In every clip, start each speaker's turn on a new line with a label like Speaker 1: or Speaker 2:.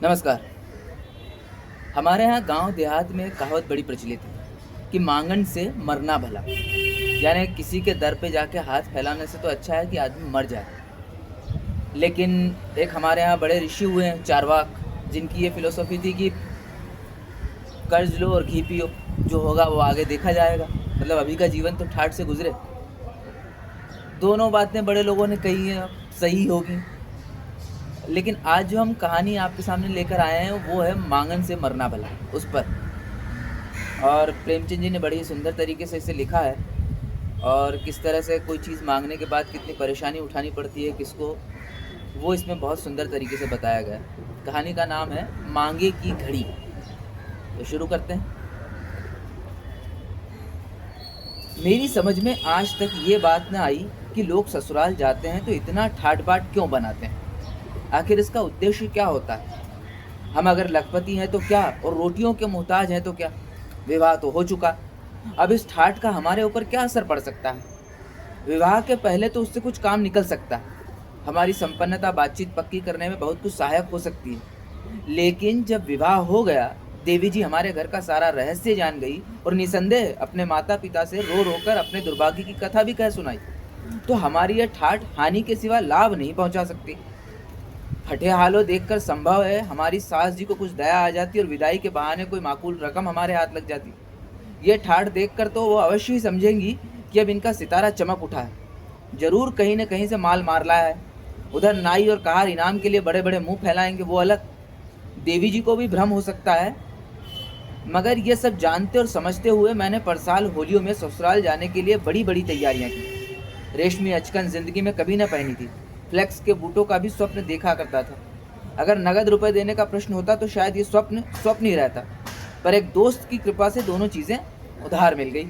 Speaker 1: नमस्कार। हमारे यहाँ गांव देहात में कहावत बड़ी प्रचलित है कि मांगन से मरना भला। यानी किसी के दर पे जाके हाथ फैलाने से तो अच्छा है कि आदमी मर जाए। लेकिन एक हमारे यहाँ बड़े ऋषि हुए हैं चारवाक, जिनकी ये फिलोसॉफी थी कि कर्ज लो और घी पियो, जो होगा वो आगे देखा जाएगा। मतलब अभी का जीवन तो ठाठ से गुजरे। दोनों बातें बड़े लोगों ने कही हैं, सही होगी। लेकिन आज जो हम कहानी आपके सामने लेकर आए हैं वो है मांगन से मरना भला, उस पर। और प्रेमचंद जी ने बड़ी सुंदर तरीके से इसे लिखा है, और किस तरह से कोई चीज़ मांगने के बाद कितनी परेशानी उठानी पड़ती है किसको, वो इसमें बहुत सुंदर तरीके से बताया गया है। कहानी का नाम है मांगे की घड़ी। तो शुरू करते हैं। मेरी समझ में आज तक ये बात ना आई कि लोग ससुराल जाते हैं तो इतना ठाट बाट क्यों बनाते हैं। आखिर इसका उद्देश्य क्या होता है। हम अगर लखपति हैं तो क्या, और रोटियों के मोहताज हैं तो क्या। विवाह तो हो चुका, अब इस ठाट का हमारे ऊपर क्या असर पड़ सकता है। विवाह के पहले तो उससे कुछ काम निकल सकता है। हमारी संपन्नता बातचीत पक्की करने में बहुत कुछ सहायक हो सकती है। लेकिन जब विवाह हो गया, देवी जी हमारे घर का सारा रहस्य जान गई और निसंदेह अपने माता पिता से रो रो कर अपने दुर्भाग्य की कथा भी कह सुनाई, तो हमारी यह ठाट हानि के सिवा लाभ नहीं पहुंचा सकती। फटे हालों देखकर संभव है हमारी सास जी को कुछ दया आ जाती और विदाई के बहाने कोई माकूल रकम हमारे हाथ लग जाती। ये ठाठ देखकर तो वो अवश्य ही समझेंगी कि अब इनका सितारा चमक उठा है, जरूर कहीं न कहीं से माल मार लाया है। उधर नाई और कहार इनाम के लिए बड़े बड़े मुंह फैलाएंगे, वो अलग। देवी जी को भी भ्रम हो सकता है। मगर ये सब जानते और समझते हुए मैंने परसाल होलियों में ससुराल जाने के लिए बड़ी बड़ी तैयारियां की। रेशमी अचकन जिंदगी में कभी न पहनी थी। फ्लेक्स के बूटों का भी स्वप्न देखा करता था। अगर नगद रुपए देने का प्रश्न होता तो शायद ये स्वप्न स्वप्न ही रहता। पर एक दोस्त की कृपा से दोनों चीज़ें उधार मिल गई।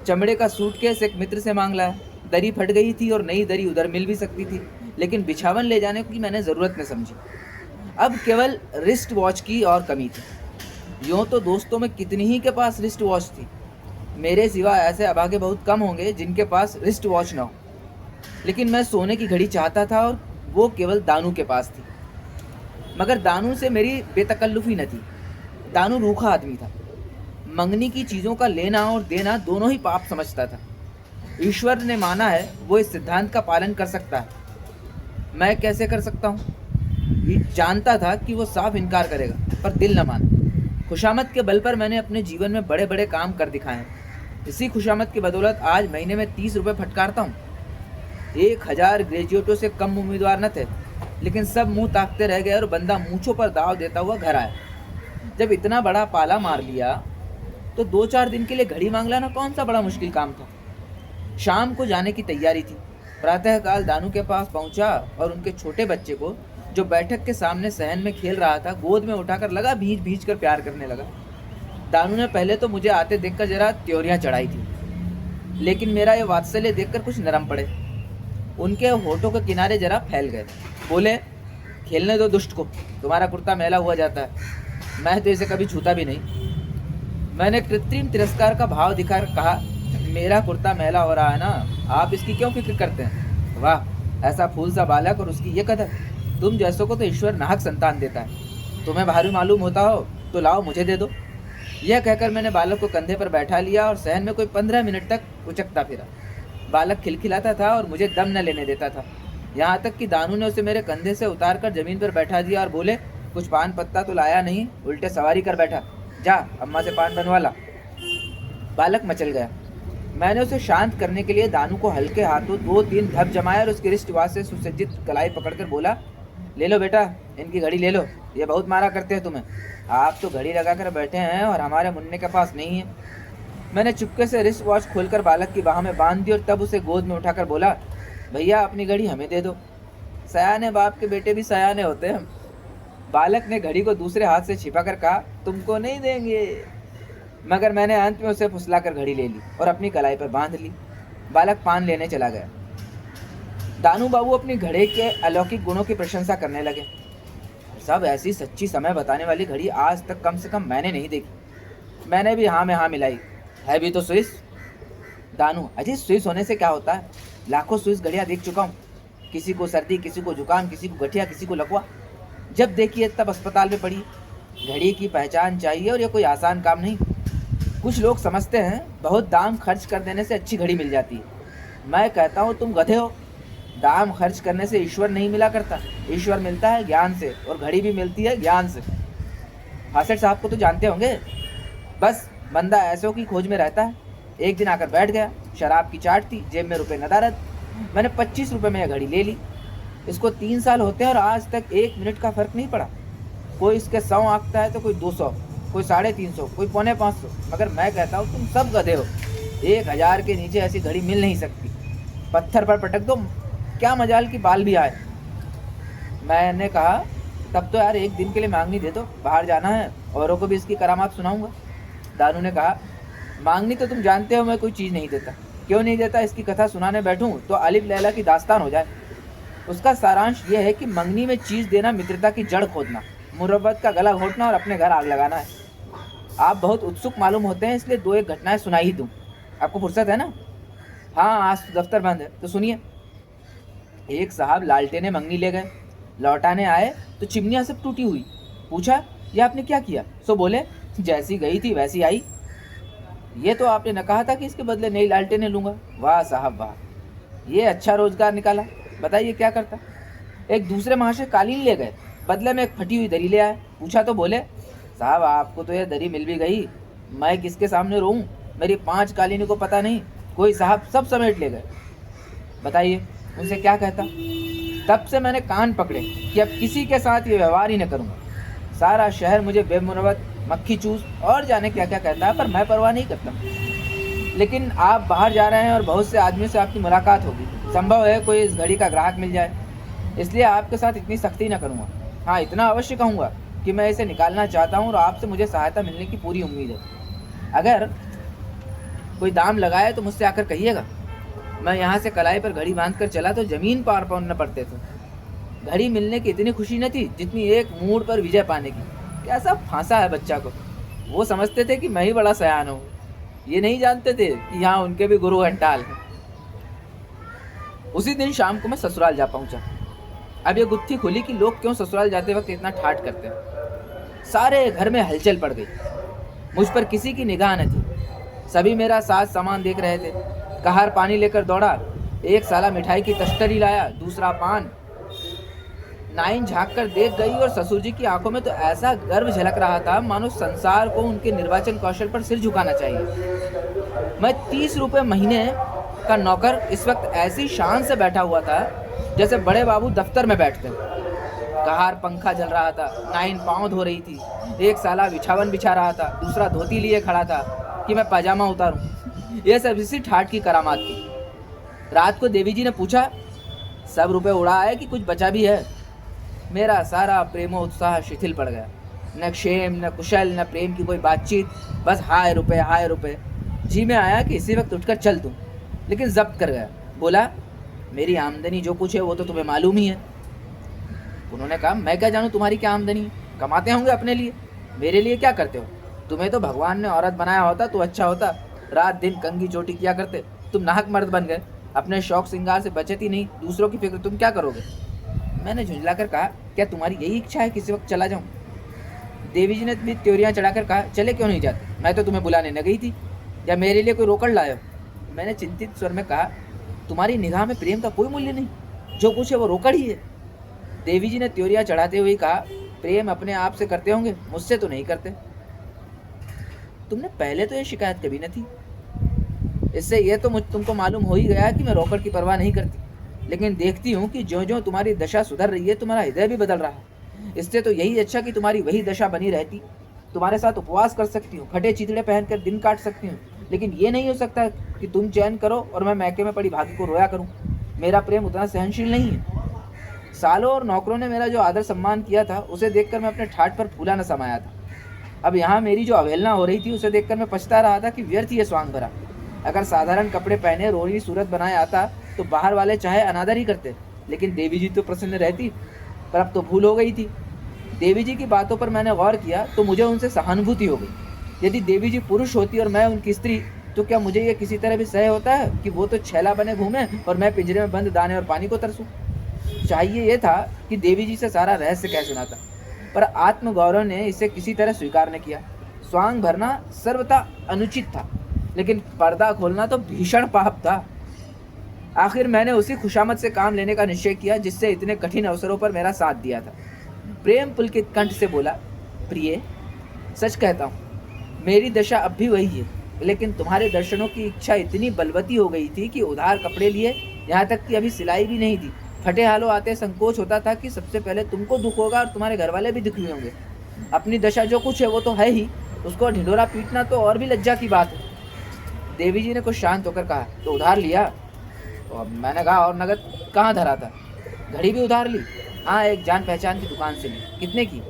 Speaker 1: चमड़े का सूटकेस एक मित्र से मांग लाया। दरी फट गई थी और नई दरी उधर मिल भी सकती थी, लेकिन बिछावन ले जाने की मैंने ज़रूरत न समझी। अब केवल रिस्ट वॉच की और कमी थी। यूँ तो दोस्तों में कितनी ही के पास रिस्ट वॉच थी। मेरे सिवा ऐसे अभागे बहुत कम होंगे जिनके पास रिस्ट वॉच न हो। लेकिन मैं सोने की घड़ी चाहता था और वो केवल दानू के पास थी। मगर दानू से मेरी बेतकल्लुफी न थी। दानू रूखा आदमी था। मंगनी की चीज़ों का लेना और देना दोनों ही पाप समझता था। ईश्वर ने माना है वो इस सिद्धांत का पालन कर सकता है, मैं कैसे कर सकता हूँ। जानता था कि वो साफ इनकार करेगा, पर दिल न माना। खुशामद के बल पर मैंने अपने जीवन में बड़े बड़े काम कर दिखाए हैं। इसी खुशामद की बदौलत आज महीने में 30 रुपये फटकारता हूँ। 1000 ग्रेजुएटों से कम उम्मीदवार न थे, लेकिन सब मुंह ताकते रह गए और बंदा मूंछों पर दाव देता हुआ घर आया। जब इतना बड़ा पाला मार लिया तो 2-4 दिन के लिए घड़ी मांग लाना कौन सा बड़ा मुश्किल काम था। शाम को जाने की तैयारी थी। प्रातःकाल दानू के पास पहुंचा और उनके छोटे बच्चे को, जो बैठक के सामने सहन में खेल रहा था, गोद में उठाकर लगा भींच भींच कर प्यार करने लगा। दानू ने पहले तो मुझे आते देखकर जरा त्योरियां चढ़ाई थी, लेकिन मेरा ये वात्सल्य देखकर कुछ नरम पड़े। उनके होठों के किनारे जरा फैल गए। बोले, खेलने दो दुष्ट को, तुम्हारा कुर्ता मैला हुआ जाता है। मैं तो इसे कभी छूता भी नहीं। मैंने कृत्रिम तिरस्कार का भाव दिखाकर कहा, मेरा कुर्ता मैला हो रहा है ना, आप इसकी क्यों फिक्र करते हैं। वाह, ऐसा फूल सा बालक और उसकी ये कदर। तुम जैसों को तो ईश्वर नाहक संतान देता है। तुम्हें भारी मालूम होता हो तो लाओ मुझे दे दो। यह कहकर मैंने बालक को कंधे पर बैठा लिया और सहन में कोई 15 मिनट तक उचकता फिरा। बालक खिलखिलाता था और मुझे दम न लेने देता था। यहाँ तक कि दानू ने उसे मेरे कंधे से उतारकर जमीन पर बैठा दिया और बोले, कुछ पान पत्ता तो लाया नहीं, उल्टे सवारी कर बैठा, जा अम्मा से पान बनवा ला। बालक मचल गया। मैंने उसे शांत करने के लिए दानू को हल्के हाथों 2-3 धप जमाया और उसके रिष्टवास से सुसज्जित कलाई पकड़कर बोला, ले लो बेटा, इनकी घड़ी ले लो, ये बहुत मारा करते हैं तुम्हें। आप तो घड़ी लगा कर बैठे हैं और हमारे मुन्ने के पास नहीं है। मैंने चुपके से रिस्ट वॉच खोलकर बालक की बाह में बांध दी और तब उसे गोद में उठाकर बोला, भैया अपनी घड़ी हमें दे दो। सयाने बाप के बेटे भी सयाने होते हैं। बालक ने घड़ी को दूसरे हाथ से छिपाकर कहा, तुमको नहीं देंगे। मगर मैंने अंत में उसे फुसलाकर घड़ी ले ली और अपनी कलाई पर बांध ली। बालक पान लेने चला गया। दानू बाबू अपनी घड़ी के अलौकिक गुणों की प्रशंसा करने लगे। सब ऐसी सच्ची समय बताने वाली घड़ी आज तक कम से कम मैंने नहीं देखी। मैंने भी हाँ में हाँ मिलाई। है भी तो स्विस। दानू, अजय स्विस होने से क्या होता है, लाखों स्विस घड़ियाँ देख चुका हूँ। किसी को सर्दी, किसी को जुकाम, किसी को गठिया, किसी को लकवा। जब देखिए तब अस्पताल में पड़ी। घड़ी की पहचान चाहिए और ये कोई आसान काम नहीं। कुछ लोग समझते हैं बहुत दाम खर्च कर देने से अच्छी घड़ी मिल जाती है। मैं कहता हूँ तुम गधे हो। दाम खर्च करने से ईश्वर नहीं मिला करता। ईश्वर मिलता है ज्ञान से, और घड़ी भी मिलती है ज्ञान से। हासिर साहब को तो जानते होंगे। बस बंदा ऐसों की खोज में रहता है। एक दिन आकर बैठ गया, शराब की चाट थी, जेब में रुपए नदारद। मैंने 25 रुपए में यह घड़ी ले ली। इसको 3 साल होते हैं और आज तक 1 मिनट का फर्क नहीं पड़ा। कोई इसके 100 आंकता है तो कोई 200, कोई 350, कोई 450, मगर मैं कहता हूँ तुम सब गधे हो। 1000 के नीचे ऐसी घड़ी मिल नहीं सकती। पत्थर पर पटक दो, क्या मजाल की बाल भी आए। मैंने कहा तब तो यार एक दिन के लिए मांगनी दे दो, बाहर जाना है, औरों को भी इसकी करामात सुनाऊंगा। दानू ने कहा मांगनी तो तुम जानते हो मैं कोई चीज़ नहीं देता। क्यों नहीं देता, इसकी कथा सुनाने बैठूं तो अलिफ लैला की दास्तान हो जाए। उसका सारांश यह है कि मंगनी में चीज़ देना मित्रता की जड़ खोदना, मुरब्बत का गला घोटना और अपने घर आग लगाना है। आप बहुत उत्सुक मालूम होते हैं, इसलिए 2-1 घटनाएं सुनाई ही दूं। आपको फुर्सत है ना? हाँ, आज तो दफ्तर बंद है, तो सुनिए। एक साहब लालटेने मंगनी ले गए। लौटाने आए तो चिमनियाँ सब टूटी हुई। पूछा ये आपने क्या किया? सो बोले जैसी गई थी वैसी आई। ये तो आपने न कहा था कि इसके बदले नई लालटेनें लूँगा। वाह साहब वाह, ये अच्छा रोजगार निकाला। बताइए क्या करता। एक दूसरे महाशय कालीन ले गए, बदले में एक फटी हुई दरी ले आए। पूछा तो बोले साहब आपको तो यह दरी मिल भी गई, मैं किसके सामने रोऊं? मेरी 5 कालीनों को पता नहीं, कोई साहब सब समेट ले गए। बताइए उनसे क्या कहता। तब से मैंने कान पकड़े कि अब किसी के साथ ये व्यवहार ही न करूँगा। सारा शहर मुझे बेमुरवत, मक्खी चूस और जाने क्या क्या कहता है, पर मैं परवाह नहीं करता। लेकिन आप बाहर जा रहे हैं और बहुत से आदमियों से आपकी मुलाकात होगी। संभव है कोई इस घड़ी का ग्राहक मिल जाए, इसलिए आपके साथ इतनी सख्ती न करूँगा। हाँ, इतना अवश्य कहूँगा कि मैं इसे निकालना चाहता हूँ और आपसे मुझे सहायता मिलने की पूरी उम्मीद है। अगर कोई दाम लगाए तो मुझसे आकर कहिएगा। मैं यहाँ से कलाई पर घड़ी बांध कर चला तो ज़मीन पार पाना पड़ते थे। घड़ी मिलने की इतनी खुशी न थी जितनी एक मूड पर विजय पाने की। कैसा फांसा है बच्चा को। वो समझते थे कि मैं ही बड़ा सयान हूँ, ये नहीं जानते थे कि यहाँ उनके भी गुरु घंटाल हैं। उसी दिन शाम को मैं ससुराल जा पहुँचा। अब ये गुत्थी खुली कि लोग क्यों ससुराल जाते वक्त इतना ठाठ करते हैं। सारे घर में हलचल पड़ गई। मुझ पर किसी की निगाह न थी। सभी मेरा साथ सामान देख रहे थे। कहार पानी लेकर दौड़ा, एक साला मिठाई की तश्तरी लाया, दूसरा पान। नाइन झाँक कर देख गई और ससुर जी की आंखों में तो ऐसा गर्व झलक रहा था मानो संसार को उनके निर्वाचन कौशल पर सिर झुकाना चाहिए। मैं 30 रुपये महीने का नौकर इस वक्त ऐसी शान से बैठा हुआ था जैसे बड़े बाबू दफ्तर में बैठते। कहार पंखा जल रहा था, नाइन पाँव धो रही थी, एक साला बिछावन बिछा रहा था, दूसरा धोती लिए खड़ा था कि मैं पाजामा उतारूं। यह सब इसी ठाठ की करामात थी। रात को देवी जी ने पूछा सब रुपए उड़ा है कि कुछ बचा भी है। मेरा सारा प्रेमोत्साह शिथिल पड़ गया। न क्षेम, न कुशल, न प्रेम की कोई बातचीत, बस हाय रुपए। जी में आया कि इसी वक्त उठकर चल दूं, लेकिन जब्त कर गया। बोला मेरी आमदनी जो कुछ है वो तो तुम्हें मालूम ही है। उन्होंने कहा मैं क्या जानूं तुम्हारी क्या आमदनी है, कमाते होंगे अपने लिए, मेरे लिए क्या करते हो? तुम्हें तो भगवान ने औरत बनाया होता तो अच्छा होता। रात दिन कंगी चोटी किया करते, तुम नाहक मर्द बन गए। अपने शौक श्रृंगार से बचती नहीं, दूसरों की फिक्र तुम क्या करोगे? मैंने झुंझलाकर कहा क्या तुम्हारी यही इच्छा है किसी वक्त चला जाऊं? देवी जी ने भी त्योरियां चढ़ाकर कहा चले क्यों नहीं जाते, मैं तो तुम्हें बुलाने न गई थी, या मेरे लिए कोई रोकड़ लाए हो? मैंने चिंतित स्वर में कहा तुम्हारी निगाह में प्रेम का कोई मूल्य नहीं, जो कुछ है वो रोकड़ ही है। देवी जी ने त्योरियां चढ़ाते हुए कहा प्रेम अपने आप से करते होंगे, मुझसे तो नहीं करते। तुमने पहले तो ये शिकायत कभी न थी। इससे यह तो तुमको मालूम हो ही गया कि मैं रोकड़ की परवाह नहीं करती, लेकिन देखती हूँ कि जो जो तुम्हारी दशा सुधर रही है तुम्हारा हृदय भी बदल रहा है। इससे तो यही अच्छा कि तुम्हारी वही दशा बनी रहती। तुम्हारे साथ उपवास कर सकती हूँ, फटे चितड़े पहनकर दिन काट सकती हूँ, लेकिन ये नहीं हो सकता कि तुम चयन करो और मैं मैके में पड़ी भागी को रोया करूँ। मेरा प्रेम उतना सहनशील नहीं है। सालों और नौकरों ने मेरा जो आदर सम्मान किया था उसे देखकर मैं अपने ठाठ पर फूला न समाया था। अब यहाँ मेरी जो अवहेलना हो रही थी उसे देखकर मैं पछता रहा था कि व्यर्थ ये स्वांग भरा। अगर साधारण कपड़े पहने रोनी सूरत बनाए आता तो बाहर वाले चाहे अनादर ही करते, लेकिन देवी जी तो प्रसन्न रहती। पर अब तो भूल हो गई थी। देवी जी की बातों पर मैंने गौर किया तो मुझे उनसे सहानुभूति हो गई। यदि देवी जी पुरुष होती और मैं उनकी स्त्री, तो क्या मुझे ये किसी तरह भी सह होता है कि वो तो छैला बने घूमे और मैं पिंजरे में बंद दाने और पानी को तरसूं? चाहिए ये था कि देवी जी से सारा रहस्य कह सुनाता, पर आत्मगौरव ने इसे किसी तरह स्वीकार न किया। स्वांग भरना सर्वथा अनुचित था, लेकिन पर्दा खोलना तो भीषण पाप था। आखिर मैंने उसी खुशामद से काम लेने का निश्चय किया जिससे इतने कठिन अवसरों पर मेरा साथ दिया था। प्रेम पुलकित कंठ से बोला, प्रिय, सच कहता हूँ, मेरी दशा अब भी वही है, लेकिन तुम्हारे दर्शनों की इच्छा इतनी बलवती हो गई थी कि उधार कपड़े लिए, यहाँ तक कि अभी सिलाई भी नहीं थी। फटे हालों आते संकोच होता था कि सबसे पहले तुमको दुख होगा और तुम्हारे घर वाले भी दुखी होंगे। अपनी दशा जो कुछ है वो तो है ही, उसको ढिंढोरा पीटना तो और भी लज्जा की बात है। देवी जी ने कुछ शांत होकर कहा, तो उधार लिया? और मैंने कहा, और नगद कहाँ धरा था? घड़ी भी उधार ली? हाँ, एक जान पहचान की दुकान से ली। कितने की?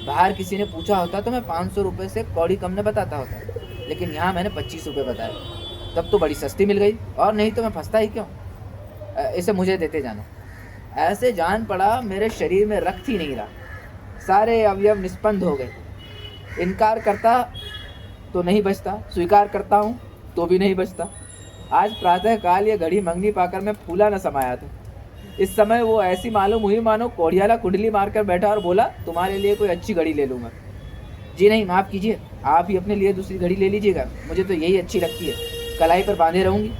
Speaker 1: बाहर किसी ने पूछा होता तो मैं 500 रुपये से कौड़ी कम न बताता होता, लेकिन यहाँ मैंने 25 रुपये बताए, तब तो बड़ी सस्ती मिल गई, और नहीं तो मैं फंसता ही क्यों। इसे मुझे देते जाना। ऐसे जान पड़ा मेरे शरीर में रक्त ही नहीं रहा, सारे अवयव निस्पंद हो गए। इनकार करता तो नहीं बचता, स्वीकार करता हूँ तो भी नहीं बचता। आज प्रातः काल ये घड़ी मंगनी पाकर मैं फूला न समाया था। इस समय वो ऐसी मालूम हुई मानो कोढ़ियाला कुंडली मारकर बैठा और बोला, तुम्हारे लिए कोई अच्छी घड़ी ले लूँगा। जी नहीं, माफ़ कीजिए, आप ही अपने लिए दूसरी घड़ी ले लीजिएगा, मुझे तो यही अच्छी लगती है, कलाई पर बांधे रहूँगी।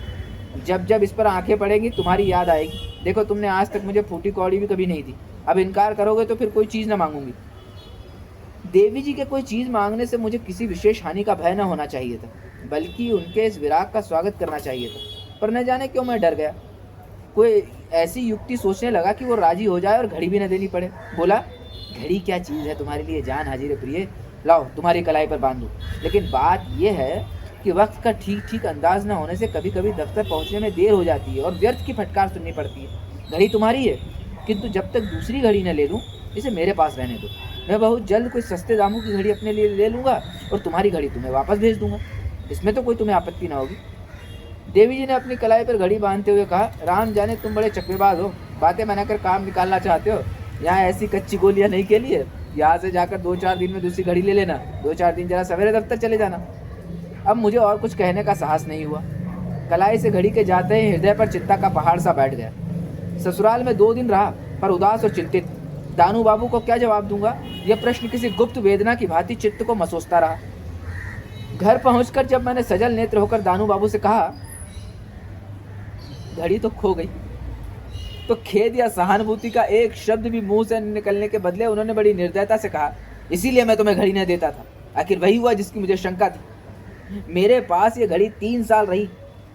Speaker 1: जब जब इस पर आंखें पड़ेंगी तुम्हारी याद आएगी। देखो, तुमने आज तक मुझे फूटी कौड़ी भी कभी नहीं दी, अब इनकार करोगे तो फिर कोई चीज़ न मांगूंगी। देवी जी के कोई चीज़ मांगने से मुझे किसी विशेष हानि का भय न होना चाहिए था, बल्कि उनके इस विराग का स्वागत करना चाहिए था। पर न जाने क्यों मैं डर गया। कोई ऐसी युक्ति सोचने लगा कि वो राजी हो जाए और घड़ी भी न देनी पड़े। बोला, घड़ी क्या चीज़ है तुम्हारे लिए, जान हाजिर है प्रिय, लाओ तुम्हारी कलाई पर बांध दूँ। लेकिन बात यह है कि वक्त का ठीक ठीक अंदाज न होने से कभी कभी दफ्तर पहुँचने में देर हो जाती है और व्यर्थ की फटकार सुननी पड़ती है। घड़ी तुम्हारी है, किंतु जब तक दूसरी घड़ी न ले लूँ, इसे मेरे पास रहने दो। मैं बहुत जल्द कोई सस्ते दामों की घड़ी अपने लिए ले लूँगा और तुम्हारी घड़ी तुम्हें वापस भेज दूँगा, इसमें तो कोई तुम्हें आपत्ति ना होगी। देवी जी ने अपनी कलाई पर घड़ी बांधते हुए कहा, राम जाने तुम बड़े चकवेबाज हो, बातें बनाकर काम निकालना चाहते हो। यहाँ ऐसी कच्ची गोलियाँ नहीं खेली है, यहाँ से जाकर 2-4 दिन में दूसरी घड़ी ले लेना, 2-4 दिन जरा सवेरे दफ्तर चले जाना। अब मुझे और कुछ कहने का साहस नहीं हुआ। कलाई से घड़ी के जाते ही हृदय पर चिंता का पहाड़ सा बैठ गया। ससुराल में 2 दिन रहा, पर उदास और चिंतित। दानू बाबू को क्या जवाब दूंगा, यह प्रश्न किसी गुप्त वेदना की भांति चित्त को मसोसता रहा। घर पहुंचकर जब मैंने सजल नेत्र होकर दानू बाबू से कहा, घड़ी तो खो गई, तो खेद या सहानुभूति का एक शब्द भी मुंह से निकलने के बदले उन्होंने बड़ी निर्दयता से कहा, इसीलिए मैं तुम्हें घड़ी नहीं देता था। आखिर वही हुआ जिसकी मुझे शंका थी। मेरे पास ये घड़ी 3 साल रही,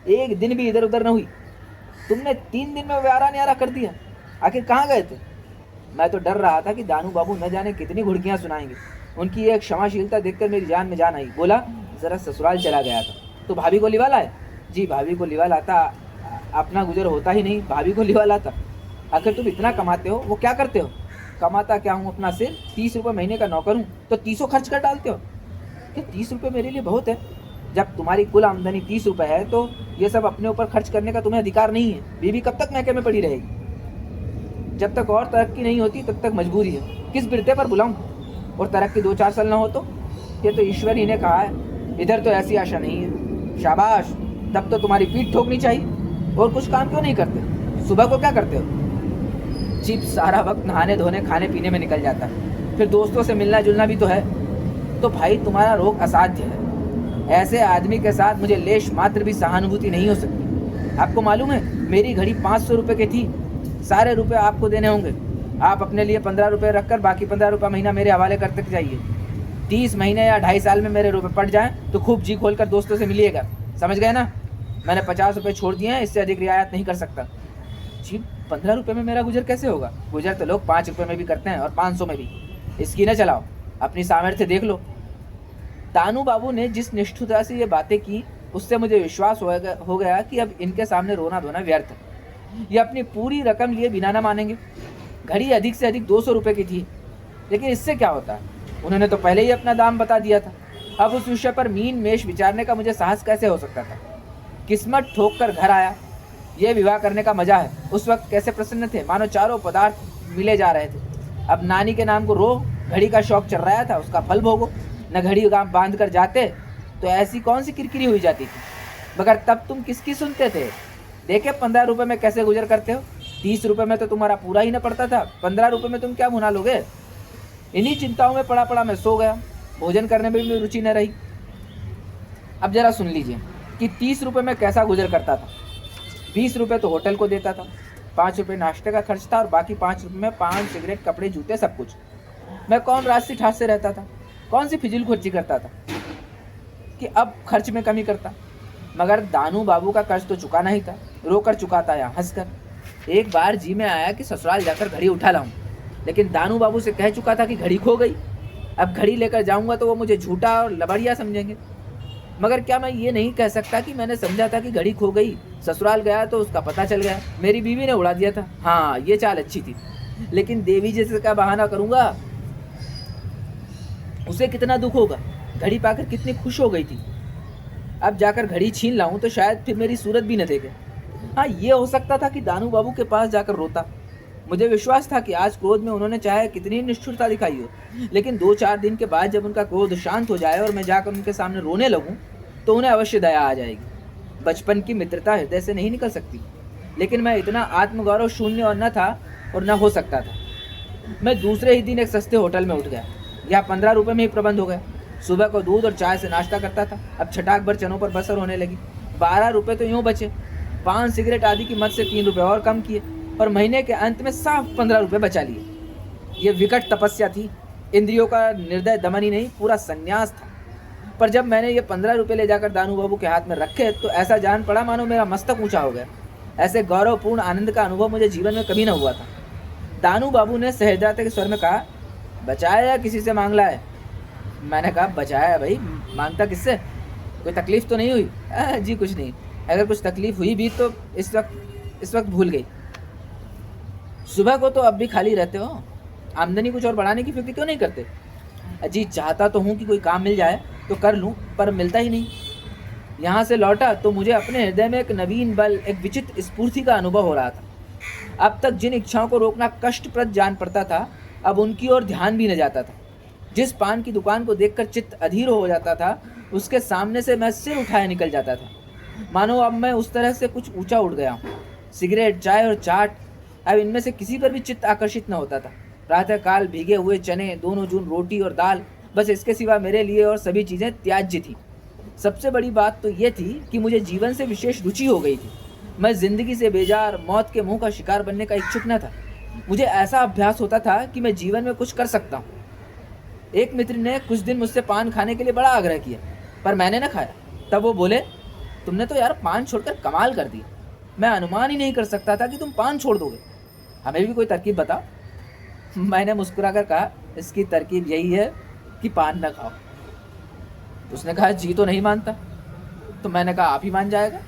Speaker 1: एक दिन भी इधर उधर न हुई। तुमने 3 दिन में व्यारा न्यारा कर दिया। आखिर कहाँ गए थे? मैं तो डर रहा था कि दानू बाबू न जाने कितनी घुड़कियाँ सुनाएंगे। उनकी एक क्षमाशीलता देखकर मेरी जान में जान आई। बोला, जरा ससुराल चला गया था। तो भाभी को लिवा लाए? जी, भाभी को लिवा लाता, अपना गुजर होता ही नहीं, भाभी को लिवा लाता। आखिर तुम इतना कमाते हो, वो क्या करते हो? कमाता क्या हूँ अपना सिर, 30 रुपये महीने का नौकर हूँ, तो 30 खर्च कर डालते हो। क्या 30 रुपये मेरे लिए बहुत है? जब तुम्हारी कुल आमदनी 30 रुपये है तो ये सब अपने ऊपर खर्च करने का तुम्हें अधिकार नहीं है। बीवी कब तक मैके में पड़ी रहेगी? जब तक और तरक्की नहीं होती तब तक मजबूरी है। किस बिरते पर बुलाऊं? और तरक्की 2-4 साल ना हो तो? ये तो ईश्वर ही ने कहा है, इधर तो ऐसी आशा नहीं है। शाबाश, तब तो तुम्हारी पीठ ठोकनी चाहिए। और कुछ काम क्यों नहीं करते? सुबह को क्या करते हो? चिप सारा वक्त नहाने धोने खाने पीने में निकल जाता है, फिर दोस्तों से मिलना जुलना भी तो है। तो भाई तुम्हारा रोग असाध्य है। ऐसे आदमी के साथ मुझे लेश मात्र भी सहानुभूति नहीं हो सकती। आपको मालूम है, मेरी घड़ी 500 रुपये की थी, सारे रुपए आपको देने होंगे। आप अपने लिए 15 रुपये रखकर बाकी 15 रुपये महीना मेरे हवाले करते जाइए। 30 महीने या 2.5 साल में मेरे रुपए पड़ जाएं तो खूब जी खोल कर दोस्तों से मिलिएगा, समझ गए ना? मैंने 50 रुपये छोड़ दिए हैं, इससे अधिक रियायत नहीं कर सकता। जी, 15 रुपये में मेरा गुजर कैसे होगा? गुजर तो लोग 5 रुपये में भी करते हैं और 500 में भी। इसकी न चलाओ, अपनी सामर्थ्य देख लो। दानू बाबू ने जिस निष्ठुरता से ये बातें की, उससे मुझे विश्वास हो गया कि अब इनके सामने रोना धोना व्यर्थ है। ये अपनी पूरी रकम लिए बिना ना मानेंगे। घड़ी अधिक से अधिक 200 रुपये की थी, लेकिन इससे क्या होता है? उन्होंने तो पहले ही अपना दाम बता दिया था। अब उस विषय पर मीन मेष विचारने का मुझे साहस कैसे हो सकता था? किस्मत ठोक कर घर आया। ये विवाह करने का मजा है। उस वक्त कैसे प्रसन्न थे, मानो चारों पदार्थ मिले जा रहे थे। अब नानी के नाम को रो, घड़ी का शौक चल रहा था, उसका फल भोगो। न घड़ी बांध कर जाते तो ऐसी कौन सी किरकिरी हुई जाती थी? मगर तब तुम किसकी सुनते थे? देखे 15 रुपये में कैसे गुजर करते हो। ₹30 में तो तुम्हारा पूरा ही ना पड़ता था, ₹15 में तुम क्या भुना लोगे? इन्हीं चिंताओं में पड़ा पड़ा मैं सो गया, भोजन करने में भी रुचि न रही। अब जरा सुन लीजिए कि ₹30 में कैसा गुजर करता था। ₹20 तो होटल को देता था, ₹5 नाश्ते का खर्च था और बाकी ₹5 में पान, सिगरेट, कपड़े, जूते, सब कुछ। मैं कौन रास्ते ठास से रहता था, कौन सी फिजूल खर्ची करता था कि अब खर्च में कमी करता। मगर दानू बाबू का कर्ज तो चुकाना ही था, रोकर चुकाता या हंसकर। एक बार जी में आया कि ससुराल जाकर घड़ी उठा लाऊं, लेकिन दानू बाबू से कह चुका था कि घड़ी खो गई। अब घड़ी लेकर जाऊंगा तो वो मुझे झूठा और लबड़िया समझेंगे। मगर क्या मैं ये नहीं कह सकता कि मैंने समझा था कि घड़ी खो गई, ससुराल गया तो उसका पता चल गया, मेरी बीवी ने उड़ा दिया था। हाँ, ये चाल अच्छी थी, लेकिन देवी जैसे का बहाना करूंगा, उसे कितना दुख होगा। घड़ी पाकर कितनी खुश हो गई थी, अब जाकर घड़ी छीन लाऊं तो शायद फिर मेरी सूरत भी न देखे। हाँ, ये हो सकता था कि दानू बाबू के पास जाकर रोता। मुझे विश्वास था कि आज क्रोध में उन्होंने चाहे कितनी निष्ठुरता दिखाई हो, लेकिन 2-4 दिन के बाद जब उनका क्रोध शांत हो जाए और मैं जाकर उनके सामने रोने लगूं तो उन्हें अवश्य दया आ जाएगी। बचपन की मित्रता हृदय से नहीं निकल सकती, लेकिन मैं इतना आत्मगौरव शून्य और न था और न हो सकता था। मैं दूसरे ही दिन एक सस्ते होटल में उठ गया। यहाँ ₹15 में ही प्रबंध हो गया। सुबह को दूध और चाय से नाश्ता करता था, अब छटाक भर चनों पर बसर होने लगी। ₹12 तो यूँ बचे। पान, सिगरेट आदि की मद से ₹3 और कम किए और महीने के अंत में साफ ₹15 बचा लिए। ये विकट तपस्या थी, इंद्रियों का निर्दय दमन ही नहीं, पूरा संन्यास था। पर जब मैंने ये ₹15 ले जाकर दानू बाबू के हाथ में रखे तो ऐसा जान पड़ा मानो मेरा मस्तक ऊंचा हो गया। ऐसे गौरवपूर्ण आनंद का अनुभव मुझे जीवन में कभी न हुआ था। दानू बाबू ने सहजता के स्वर में कहा, बचाया या किसी से मांग लाए? मैंने कहा, बचाया भाई, मांगता किससे? कोई तकलीफ तो नहीं हुई? जी कुछ नहीं। अगर कुछ तकलीफ हुई भी तो इस वक्त भूल गई। सुबह को तो अब भी खाली रहते हो, आमदनी कुछ और बढ़ाने की फिक्र क्यों नहीं करते? जी चाहता तो हूँ कि कोई काम मिल जाए तो कर लूँ, पर मिलता ही नहीं। यहाँ से लौटा तो मुझे अपने हृदय में एक नवीन बल, एक विचित्र स्फूर्ति का अनुभव हो रहा था। अब तक जिन इच्छाओं को रोकना कष्टप्रद जान पड़ता था, अब उनकी ओर ध्यान भी न जाता था। जिस पान की दुकान को देखकर चित्त अधीर हो जाता था, उसके सामने से मैं सिर उठाए निकल जाता था, मानो अब मैं उस तरह से कुछ ऊंचा उठ गया हूँ। सिगरेट, चाय और चाट, अब इनमें से किसी पर भी चित्त आकर्षित न होता था। प्रातःकाल भीगे हुए चने, 2 जून रोटी और दाल, बस इसके सिवा मेरे लिए और सभी चीज़ें त्याज्य थी। सबसे बड़ी बात तो ये थी कि मुझे जीवन से विशेष रुचि हो गई थी। मैं जिंदगी से बेजार, मौत के मुंह का शिकार बनने का इच्छुक न था। मुझे ऐसा अभ्यास होता था कि मैं जीवन में कुछ कर सकता हूँ। एक मित्र ने कुछ दिन मुझसे पान खाने के लिए बड़ा आग्रह किया, पर मैंने न खाया। तब वो बोले, तुमने तो यार पान छोड़कर कमाल कर दिया। मैं अनुमान ही नहीं कर सकता था कि तुम पान छोड़ दोगे। हमें भी कोई तरकीब बताओ। मैंने मुस्कुराकर कहा, इसकी तरकीब यही है कि पान न खाओ। उसने कहा, जी तो नहीं मानता। तो मैंने कहा, आप ही मान जाएगा।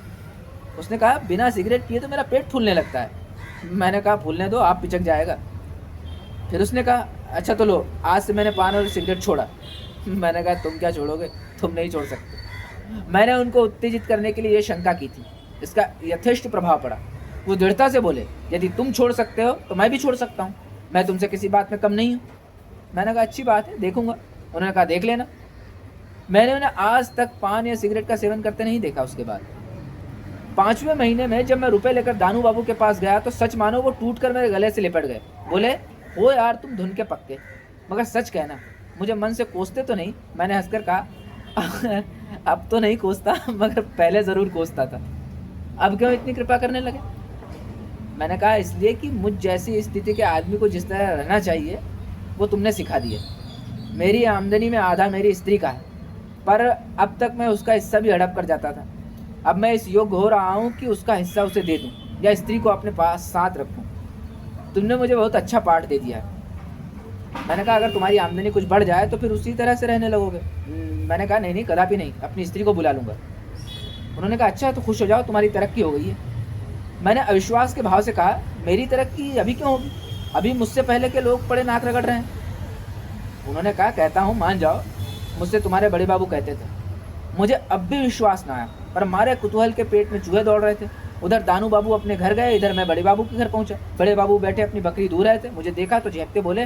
Speaker 1: उसने कहा, बिना सिगरेट पिए तो मेरा पेट फूलने लगता है। मैंने कहा, फूलने दो, आप पिचक जाएगा। फिर उसने कहा, अच्छा तो लो, आज से मैंने पान और सिगरेट छोड़ा। मैंने कहा, तुम क्या छोड़ोगे, तुम नहीं छोड़ सकते। मैंने उनको उत्तेजित करने के लिए ये शंका की थी, इसका यथेष्ट प्रभाव पड़ा। वो दृढ़ता से बोले, यदि तुम छोड़ सकते हो तो मैं भी छोड़ सकता हूँ, मैं तुमसे किसी बात में कम नहीं हूँ। मैंने कहा, अच्छी बात है, देखूंगा। उन्होंने कहा, देख लेना। मैंने उन्हें आज तक पान या सिगरेट का सेवन करते नहीं देखा। उसके बाद 5वें महीने में जब मैं रुपए लेकर दानू बाबू के पास गया तो सच मानो वो टूट कर मेरे गले से लिपट गए। बोले, हो यार, तुम धुन के पक्के, मगर सच कहना, मुझे मन से कोसते तो नहीं? मैंने हंसकर कहा, अब तो नहीं कोसता, मगर पहले ज़रूर कोसता था। अब क्यों इतनी कृपा करने लगे? मैंने कहा, इसलिए कि मुझ जैसी स्थिति के आदमी को जिस तरह रहना चाहिए वो तुमने सिखा दिया। मेरी आमदनी में आधा मेरी स्त्री का है, पर अब तक मैं उसका हिस्सा भी हड़प कर जाता था। अब मैं इस योग्य हो रहा हूँ कि उसका हिस्सा उसे दे दूँ या स्त्री को अपने पास साथ रखूँ। तुमने मुझे बहुत अच्छा पाठ दे दिया है। मैंने कहा, अगर तुम्हारी आमदनी कुछ बढ़ जाए तो फिर उसी तरह से रहने लगोगे? मैंने कहा, नहीं, कदापि नहीं, अपनी स्त्री को बुला लूँगा। उन्होंने कहा, अच्छा तो खुश हो जाओ, तुम्हारी तरक्की हो गई है। मैंने अविश्वास के भाव से कहा, मेरी तरक्की अभी क्यों होगी? अभी मुझसे पहले के लोग बड़े नाक रगड़ रहे हैं। उन्होंने कहा, कहता हूँ मान जाओ, मुझसे तुम्हारे बड़े बाबू कहते थे। मुझे अब भी विश्वास ना आया, पर हमारे कुतूहल के पेट में चूहे दौड़ रहे थे। उधर दानू बाबू अपने घर गए, इधर मैं बड़े बाबू के घर पहुंचा। बड़े बाबू बैठे अपनी बकरी दूर रहे थे। मुझे देखा तो झेपते बोले,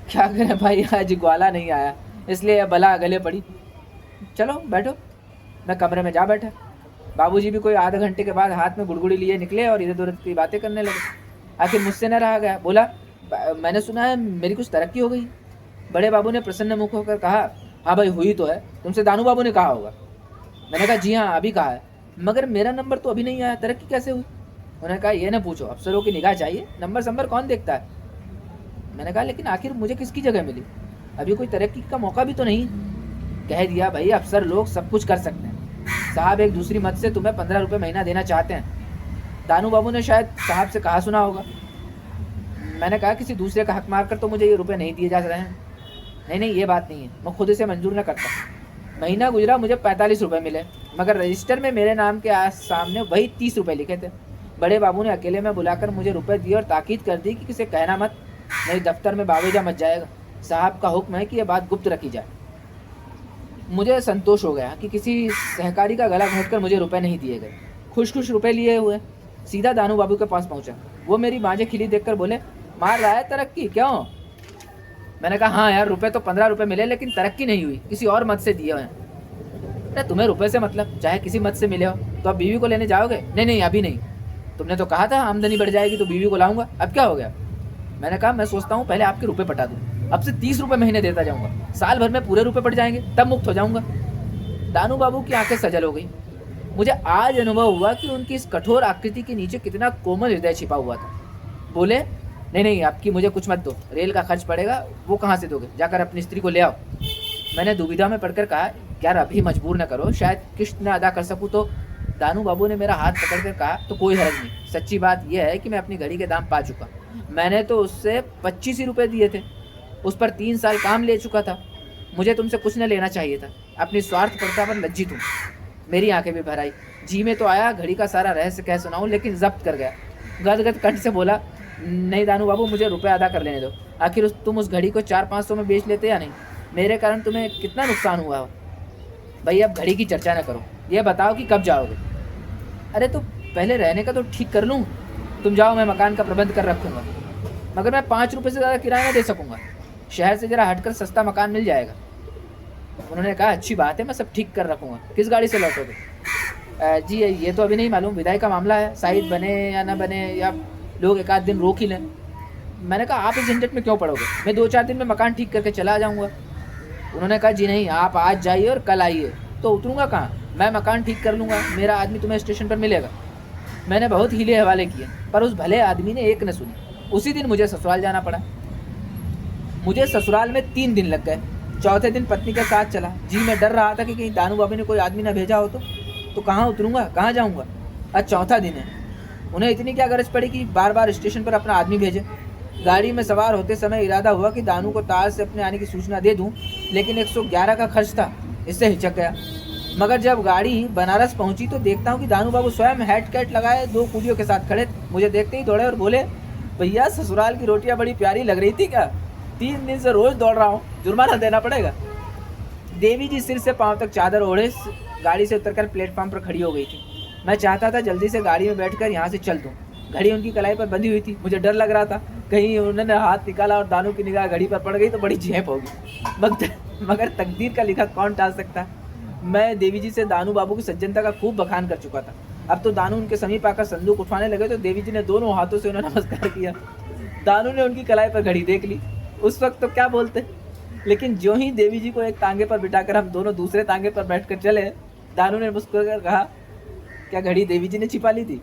Speaker 1: क्या करें भाई, आज ग्वाला नहीं आया, इसलिए भला गले पड़ी। चलो बैठो। मैं कमरे में जा बैठा। बाबूजी भी कोई आधे घंटे के बाद हाथ में गुड़गुड़ी लिए निकले और इधर उधर की बातें करने लगे। आखिर मुझसे न रहा गया, बोला, मैंने सुना है मेरी कुछ तरक्की हो गई। बड़े बाबू ने प्रसन्न मुख होकर कहा, हाँ भाई हुई तो है, तुमसे दानू बाबू ने कहा होगा। मैंने कहा जी हाँ अभी कहा है, मगर मेरा नंबर तो अभी नहीं आया, तरक्की कैसे हुई? उन्होंने कहा ये ना पूछो, अफसरों की निगाह चाहिए, नंबर संबर कौन देखता है। मैंने कहा लेकिन आखिर मुझे किसकी जगह मिली, अभी कोई तरक्की का मौका भी तो नहीं। कह दिया, भाई अफसर लोग सब कुछ कर सकते हैं, साहब एक दूसरी मत से तुम्हें 15 रुपये महीना देना चाहते हैं। दानू बाबू ने शायद साहब से कहा सुना होगा। मैंने कहा किसी दूसरे का हक मार कर तो मुझे ये रुपये नहीं दिए जा रहे हैं। नहीं नहीं ये बात नहीं है, मैं खुद इसे मंजूर न करता। महीना गुजरा, मुझे 45 रुपये मिले, मगर रजिस्टर में मेरे नाम के सामने वही 30 रुपये लिखे थे। बड़े बाबू ने अकेले में बुलाकर मुझे रुपए दिए और ताकीद कर दी कि किसे कहना मत, नहीं दफ्तर में बावेजा मच जाएगा, साहब का हुक्म है कि यह बात गुप्त रखी जाए। मुझे संतोष हो गया कि किसी सहकारी का गला घोंट कर मुझे रुपए नहीं दिए गए। खुश खुश रुपए लिए हुए सीधा दानू बाबू के पास पहुंचा। वो मेरी बाजें खिली देखकर बोले, मार रहा है तरक्की क्यों? मैंने कहा हाँ यार, रुपए तो 15 रुपये मिले, लेकिन तरक्की नहीं हुई, किसी और मत से दिए हुए हैं। अरे तुम्हें रुपए से मतलब, चाहे किसी मत से मिले हो, तो अब बीवी को लेने जाओगे? नहीं नहीं अभी नहीं, तुमने तो कहा था आमदनी बढ़ जाएगी तो बीवी को लाऊंगा, अब क्या हो गया? मैंने कहा मैं सोचता हूँ पहले आपके रुपए पटा दूँ, अब से 30 रुपये महीने देता जाऊँगा, साल भर में पूरे रुपए पट जाएंगे, तब मुक्त हो जाऊँगा। दानू बाबू की आंखें सजल हो गई। मुझे आज अनुभव हुआ कि उनकी इस कठोर आकृति के नीचे कितना कोमल हृदय छिपा हुआ था। बोले, नहीं नहीं आपकी मुझे कुछ मत दो, रेल का खर्च पड़ेगा, वो कहाँ से दोगे, जाकर अपनी स्त्री को ले आओ। मैंने दुविधा में पड़कर कहा, यार अभी मजबूर न करो, शायद किश्त न अदा कर सकूँ तो। दानू बाबू ने मेरा हाथ पकड़कर कहा, तो कोई हर्ज नहीं, सच्ची बात यह है कि मैं अपनी घड़ी के दाम पा चुका, मैंने तो उससे 25 ही रुपये दिए थे, उस पर 3 साल काम ले चुका था, मुझे तुमसे कुछ न लेना चाहिए था, अपनी स्वार्थपरता पर लज्जित हूँ। मेरी आंखें भी भर आई, जी में तो आया घड़ी का सारा रहस्य कह सुनाऊँ, लेकिन जब्त कर गया। गदगद कंठ से बोला, नहीं दानू बाबू मुझे रुपए अदा कर लेने दो, आखिर तुम उस घड़ी को 400-500 में बेच लेते या नहीं, मेरे कारण तुम्हें कितना नुकसान हुआ हो। भाई अब घड़ी की चर्चा न करो, ये बताओ कि कब जाओगे। अरे तो पहले रहने का तो ठीक कर लूँ, तुम जाओ, मैं मकान का प्रबंध कर रखूँगा, मगर मैं 5 रुपये से ज़्यादा किराया न दे सकूँगा, शहर से ज़रा हटकर सस्ता मकान मिल जाएगा। उन्होंने कहा, अच्छी बात है, मैं सब ठीक कर रखूँगा, किस गाड़ी से लौटोगे? जी ये तो अभी नहीं मालूम, विदाई का मामला है, साइड बने या ना बने, या लोग एक आध दिन रोक ही लें। मैंने कहा आप इस झंझट में क्यों पड़ोगे, मैं 2-4 दिन में मकान ठीक करके चला जाऊँगा। उन्होंने कहा, जी नहीं, आप आज जाइए और कल आइए। तो उतरूँगा कहाँ, मैं मकान ठीक कर लूँगा, मेरा आदमी तुम्हें स्टेशन पर मिलेगा। मैंने बहुत हीले हवाले किए, पर उस भले आदमी ने एक न सुनी। उसी दिन मुझे ससुराल जाना पड़ा। मुझे ससुराल में 3 दिन लग गए। चौथे दिन पत्नी के साथ चला। जी मैं डर रहा था कि कहीं दानू बाबू ने कोई आदमी न भेजा हो तो कहाँ उतरूँगा, कहाँ जाऊँगा। आज चौथा दिन है, उन्हें इतनी क्या गरज पड़ी कि बार बार स्टेशन पर अपना आदमी भेजे। गाड़ी में सवार होते समय इरादा हुआ कि दानू को तार से अपने आने की सूचना दे दूं, लेकिन 111 का खर्च था, इससे हिचक गया। मगर जब गाड़ी बनारस पहुंची तो देखता हूं कि दानू बाबू स्वयं हैट कैट लगाए 2 कूलियों के साथ खड़े। मुझे देखते ही दौड़े और बोले, भैया ससुराल की रोटियां बड़ी प्यारी लग रही थी क्या? 3 दिन से रोज दौड़ रहा हूँ, जुर्माना देना पड़ेगा। देवी जी सिर से पाँव तक चादर ओढ़े गाड़ी से उतरकर प्लेटफॉर्म पर खड़ी हो गई थी। मैं चाहता था जल्दी से गाड़ी में बैठकर यहाँ से चल दूँ। घड़ी उनकी कलाई पर बंधी हुई थी, मुझे डर लग रहा था कहीं उन्होंने हाथ निकाला और दानू की निगाह घड़ी पर पड़ गई तो बड़ी झेप होगी। मगर तकदीर का लिखा कौन टाल सकता। मैं देवी जी से दानू बाबू की सज्जनता का खूब बखान कर चुका था। अब तो दानू उनके समीप आकर संदूक उठवाने लगे तो देवी जी ने दोनों हाथों से उन्हें नमस्कार किया। दानू ने उनकी कलाई पर घड़ी देख ली। उस वक्त तो क्या बोलते, लेकिन जो ही देवी जी को एक तांगे पर बिठाकर हम दोनों दूसरे तांगे पर बैठकर चले, दानू ने मुस्कुराकर कहा, क्या घड़ी देवी जी ने छिपा ली थी?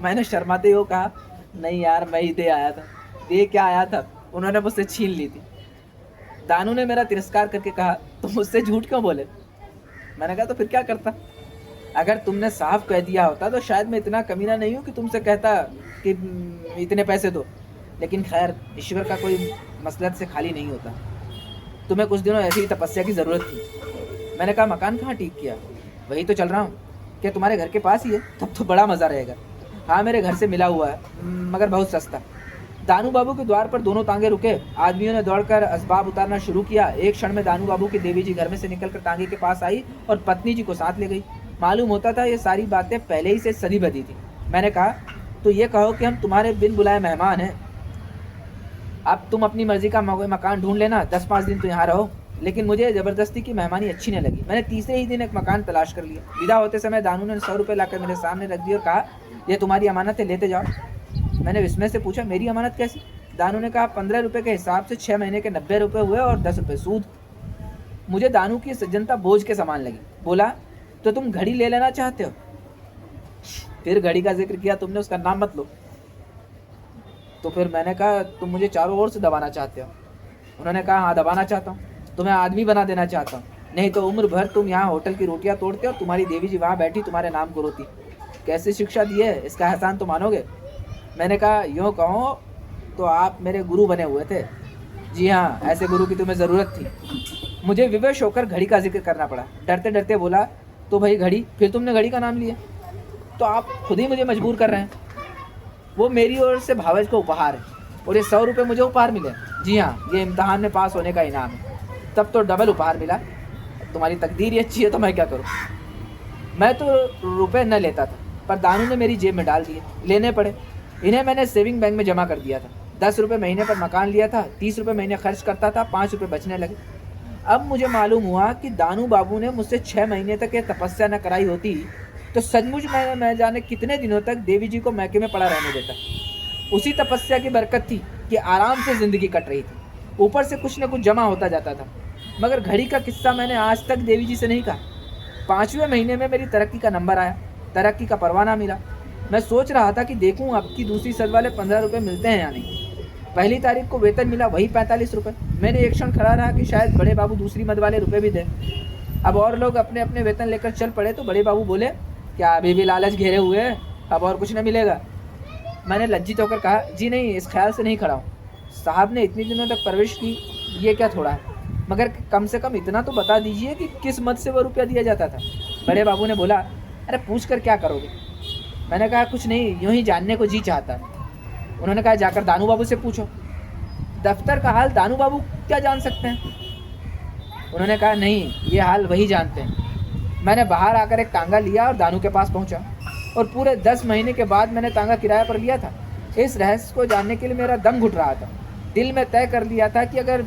Speaker 1: मैंने शर्माते हुए कहा, नहीं यार मैं ही दे आया था। दे क्या आया था, उन्होंने मुझसे छीन ली थी। दानू ने मेरा तिरस्कार करके कहा, तुम मुझसे झूठ क्यों बोले? मैंने कहा तो फिर क्या करता, अगर तुमने साफ कह दिया होता तो शायद मैं इतना कमीना नहीं हूँ कि तुमसे कहता कि इतने पैसे दो। लेकिन खैर, ईश्वर का कोई मसलत से खाली नहीं होता। तुम्हें कुछ दिनों ऐसी ही तपस्या की ज़रूरत थी। मैंने कहा, मकान कहाँ ठीक किया? वही तो चल रहा हूँ। क्या तुम्हारे घर के पास ही है? तब तो बड़ा मज़ा रहेगा। हाँ मेरे घर से मिला हुआ है, मगर बहुत सस्ता। दानू बाबू के द्वार पर दोनों तांगे रुके। आदमियों ने दौड़कर असबाब उतारना शुरू किया। एक क्षण में दानू बाबू की देवी जी घर में से निकलकर तांगे के पास आई और पत्नी जी को साथ ले गई। मालूम होता था ये सारी बातें पहले ही से सदी बदी थी। मैंने कहा, तो ये कहो कि हम तुम्हारे बिन बुलाए मेहमान हैं, अब तुम अपनी मर्जी का मकान ढूंढ लेना, 10-5 दिन तो यहाँ रहो। लेकिन मुझे ज़बरदस्ती की मेहमानी अच्छी न लगी। मैंने तीसरे ही दिन एक मकान तलाश कर लिया। विदा होते समय दानू ने 100 रुपये लाकर मेरे सामने रख दिए और कहा, यह तुम्हारी अमानत है, लेते जाओ। मैंने विस्मय से पूछा, मेरी अमानत कैसी? दानू ने कहा, 15 रुपये के हिसाब से 6 महीने के 90 रुपये हुए और 10 रुपये सूद। मुझे दानू की सज्जनता बोझ के समान लगी। बोला, तो तुम घड़ी ले लेना चाहते हो? फिर घड़ी का जिक्र किया तुमने, उसका नाम मत लो। तो फिर मैंने कहा, तुम मुझे चारों ओर से दबाना चाहते हो? उन्होंने कहा, हाँ दबाना चाहता हूँ, तुम्हें आदमी बना देना चाहता हूँ, नहीं तो उम्र भर तुम यहाँ होटल की रोटियाँ तोड़ते और तुम्हारी देवी जी वहाँ बैठी तुम्हारे नाम को रोती। कैसी शिक्षा दी है, इसका एहसान तो मानोगे? मैंने कहा, यूँ कहो तो आप मेरे गुरु बने हुए थे। जी हाँ, ऐसे गुरु की तुम्हें ज़रूरत थी। मुझे विवश होकर घड़ी का जिक्र करना पड़ा। डरते डरते बोला, तो भाई घड़ी, फिर तुमने घड़ी का नाम लिया तो आप खुद ही मुझे मजबूर कर रहे हैं। वो मेरी ओर से भावज का उपहार है और ये 100 रुपये मुझे उपहार मिले। जी हाँ, ये इम्तहान में पास होने का इनाम है। तब तो डबल उपहार मिला। तुम्हारी तकदीर ही अच्छी है तो मैं क्या करूँ। मैं तो रुपए न लेता था, पर दानू ने मेरी जेब में डाल दिए, लेने पड़े। इन्हें मैंने सेविंग बैंक में जमा कर दिया था। 10 रुपये महीने पर मकान लिया था, 30 रुपये महीने खर्च करता था, 5 रुपये बचने लगे। अब मुझे मालूम हुआ कि दानू बाबू ने मुझसे 6 महीने तक ये तपस्या न कराई होती तो सचमुच मैं जाने कितने दिनों तक देवी जी को मैके में पड़ा रहने देता। उसी तपस्या की बरकत थी कि आराम से ज़िंदगी कट रही थी, ऊपर से कुछ न कुछ जमा होता जाता था। मगर घड़ी का किस्सा मैंने आज तक देवी जी से नहीं कहा। 5वें महीने में मेरी तरक्की का नंबर आया, तरक्की का परवाना मिला। मैं सोच रहा था कि देखूं अब की दूसरी सद वाले 15 रुपये मिलते हैं या नहीं। पहली तारीख को वेतन मिला, वही 45 रुपये। मैंने एक क्षण खड़ा रहा कि शायद बड़े बाबू दूसरी मद वाले रुपये भी दें। अब और लोग अपने अपने वेतन लेकर चल पड़े तो बड़े बाबू बोले, क्या अभी भी लालच घेरे हुए हैं, अब और कुछ न मिलेगा? मैंने लज्जित होकर कहा, जी नहीं, इस ख्याल से नहीं खड़ा हूँ। साहब ने इतनी दिनों तक परवरिश की, ये क्या थोड़ा है, मगर कम से कम इतना तो बता दीजिए कि किस मद से वो रुपया दिया जाता था। बड़े बाबू ने बोला, अरे पूछ कर क्या करोगे? मैंने कहा, कुछ नहीं, यूँ ही जानने को जी चाहता है। उन्होंने कहा, जाकर दानू बाबू से पूछो। दफ्तर का हाल दानू बाबू क्या जान सकते हैं? उन्होंने कहा, नहीं, ये हाल वही जानते हैं। मैंने बाहर आकर एक तांगा लिया और दानू के पास पहुंचा, और पूरे 10 महीने के बाद मैंने तांगा किराए पर लिया था। इस रहस्य को जानने के लिए मेरा दम घुट रहा था। दिल में तय कर लिया था कि अगर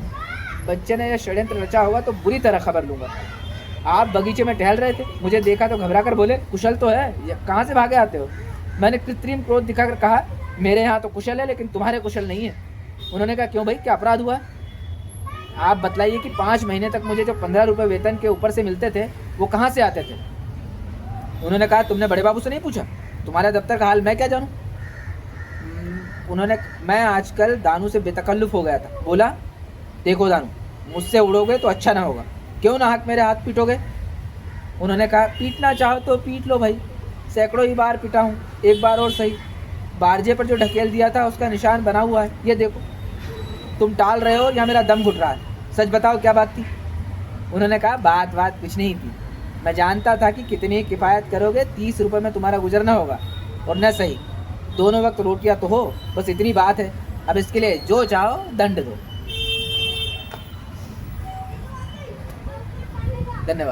Speaker 1: बच्चे ने यह षड्यंत्र रचा होगा तो बुरी तरह खबर लूँगा। आप बगीचे में टहल रहे थे, मुझे देखा तो घबरा कर बोले, कुशल तो है, कहाँ से भागे आते हो? मैंने कृत्रिम क्रोध दिखाकर कहा, मेरे यहाँ तो कुशल है, लेकिन तुम्हारे कुशल नहीं है। उन्होंने कहा, क्यों भाई, क्या अपराध हुआ? आप बतलाइए कि 5 महीने तक मुझे जो 15 रुपये वेतन के ऊपर से मिलते थे वो कहाँ से आते थे? उन्होंने कहा, तुमने बड़े बाबू से नहीं पूछा? तुम्हारे दफ्तर का हाल मैं क्या जानूँ? मैं आजकल दानू से बेतकल्लुफ़ हो गया था। बोला, देखो दानू, मुझसे उड़ोगे तो अच्छा ना होगा, क्यों ना हाथ मेरे हाथ पीटोगे? उन्होंने कहा, पीटना चाहो तो पीट लो भाई, सैकड़ों ही बार पीटा हूँ, एक बार और सही। बारजे पर जो ढकेल दिया था उसका निशान बना हुआ है, ये देखो। तुम टाल रहे हो या मेरा दम घुट रहा है? सच बताओ, क्या बात थी? उन्होंने कहा, बात कुछ नहीं थी। मैं जानता था कि कितनी किफ़ायत करोगे, 30 रुपये में तुम्हारा गुजरना होगा, और न सही दोनों वक्त रोटियां तो हो, बस इतनी बात है। अब इसके लिए जो चाहो दंड दो। धन्यवाद।